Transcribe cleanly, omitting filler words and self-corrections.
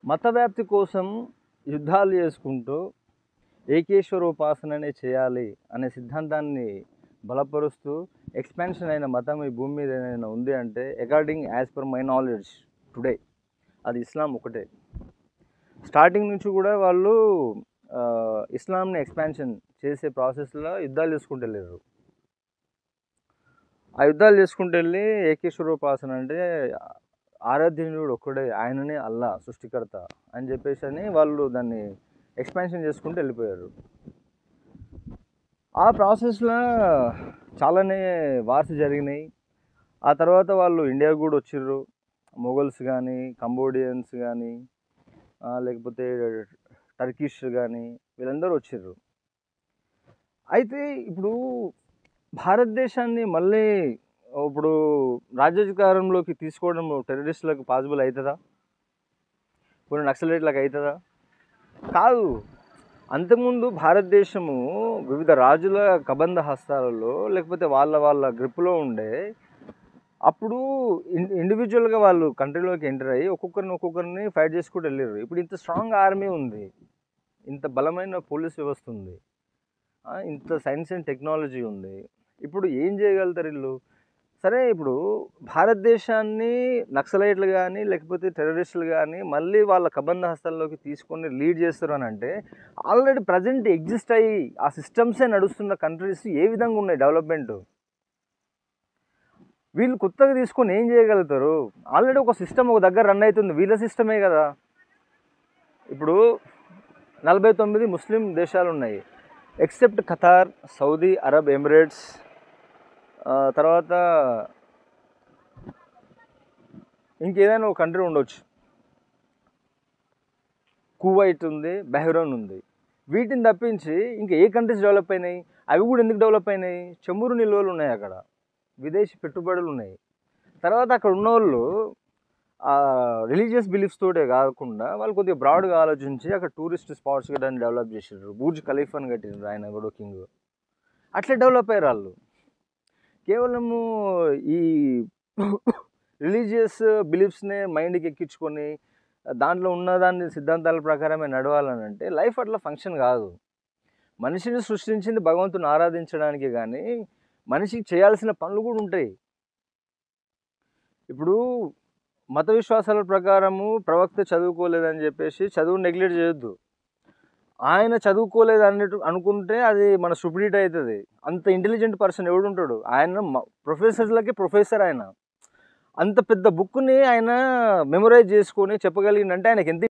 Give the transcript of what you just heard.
మత వ్యాప్తి కోసం యుద్ధాలు చేసుకుంటూ ఏకేశ్వరోపాసననే చేయాలి అనే సిద్ధాంతాన్ని బలపరుస్తూ ఎక్స్పాన్షన్ అయిన మతం ఈ భూమి మీద ఏదైనా ఉంది అంటే according as per my knowledge today అది ఇస్లాం ఒకటే. స్టార్టింగ్ నుంచి కూడా వాళ్ళు ఇస్లాంని ఎక్స్పాన్షన్ చేసే ప్రాసెస్లో యుద్ధాలు చేసుకుంటూ వెళ్ళారు. ఆ యుద్ధాలు చేసుకుంటూ వెళ్ళి ఏకేశ్వరోపాసన అంటే ఆరాధ్యుడు ఒక్కడే, ఆయననే అల్లా సృష్టికర్త అని చెప్పేసి అని వాళ్ళు దాన్ని ఎక్స్పాన్షన్ చేసుకుంటూ వెళ్ళిపోయారు. ఆ ప్రాసెస్లో చాలానే వార్స్ జరిగినాయి. ఆ తర్వాత వాళ్ళు ఇండియాకు కూడా వచ్చిర్రు. మొఘల్స్ కానీ, కంబోడియన్స్ కానీ, లేకపోతే టర్కిష్ కానీ, వీళ్ళందరూ వచ్చిర్రు. అయితే ఇప్పుడు భారతదేశాన్ని మళ్ళీ ఇప్పుడు రాజ్యాధికారంలోకి తీసుకోవడం టెర్రరిస్టులకు పాసిబుల్ అవుతుందా? ఇప్పుడు నక్సలైట్లకు అవుతుందా? కాదు. అంతకుముందు భారతదేశము వివిధ రాజుల కబంధ హస్తాలలో లేకపోతే వాళ్ళ గ్రిప్లో ఉండే. అప్పుడు ఇండివిజువల్గా వాళ్ళు కంట్రీలోకి ఎంటర్ అయ్యి ఒక్కొక్కరిని ఫైట్ చేసుకుంటూ వెళ్ళారు. ఇప్పుడు ఇంత స్ట్రాంగ్ ఆర్మీ ఉంది, ఇంత బలమైన పోలీస్ వ్యవస్థ ఉంది, ఇంత సైన్స్ అండ్ టెక్నాలజీ ఉంది. ఇప్పుడు ఏం చేయగలుగుతారు వీళ్ళు? సరే, ఇప్పుడు భారతదేశాన్ని నక్సలైట్లు కానీ లేకపోతే టెర్రరిస్టులు కానీ మళ్ళీ వాళ్ళ కబంధ హస్తాల్లోకి తీసుకొని లీడ్ చేస్తారు అని అంటే ఆల్రెడీ ప్రజెంట్ ఎగ్జిస్ట్ అయ్యి ఆ సిస్టమ్సే నడుస్తున్న కంట్రీస్ ఏ విధంగా ఉన్నాయి డెవలప్మెంట్? వీళ్ళు కొత్తగా తీసుకొని ఏం చేయగలుగుతారు? ఆల్రెడీ ఒక సిస్టమ్ ఒక దగ్గర రన్ అవుతుంది, వీళ్ళ సిస్టమే కదా. ఇప్పుడు 49 ముస్లిం దేశాలు ఉన్నాయి, except Qatar, Saudi Arab Emirates, తర్వాత ఇంకేదైనా ఒక కంట్రీ ఉండొచ్చు, కువైట్ ఉంది, బహ్రెయిన్ ఉంది. వీటిని తప్పించి ఇంకా ఏ కంట్రీస్ డెవలప్ అయినాయి? అవి కూడా ఎందుకు డెవలప్ అయినాయి? చమురు నిల్వలు ఉన్నాయి, అక్కడ విదేశీ పెట్టుబడులు ఉన్నాయి. తర్వాత అక్కడ ఉన్నవాళ్ళు రిలీజియస్ బిలీఫ్స్ తోటే కాకుండా వాళ్ళు కొద్దిగా బ్రాడ్గా ఆలోచించి అక్కడ టూరిస్ట్ స్పాట్స్ దాన్ని డెవలప్ చేసారు. బుర్జ్ ఖలీఫాని కట్టినారు ఆయన కూడా కింగ్. అట్లే డెవలప్ అయ్యారు వాళ్ళు. కేవలము ఈ రిలీజియస్ బిలీఫ్స్నే మైండ్కి ఎక్కించుకొని దాంట్లో ఉన్నదాన్ని సిద్ధాంతాల ప్రకారమే నడవాలని అంటే లైఫ్ అట్లా ఫంక్షన్ కాదు. మనిషిని సృష్టించింది భగవంతుని ఆరాధించడానికి, కానీ మనిషికి చేయాల్సిన పనులు కూడా ఉంటాయి. ఇప్పుడు మత విశ్వాసాల ప్రకారము ప్రవక్త చదువుకోలేదని చెప్పేసి చదువు నెగ్లెక్ట్ చేయొద్దు. ఆయన చదువుకోలేదు అన్నట్టు అనుకుంటే అది మన స్టూపిడిటీ అవుతుంది. అంత ఇంటెలిజెంట్ పర్సన్ ఎవడు ఉంటాడు? ఆయన ప్రొఫెసర్లకి ప్రొఫెసర్. ఆయన అంత పెద్ద బుక్ని ఆయన మెమరైజ్ చేసుకొని చెప్పగలిగిందంటే ఆయనకి ఎంత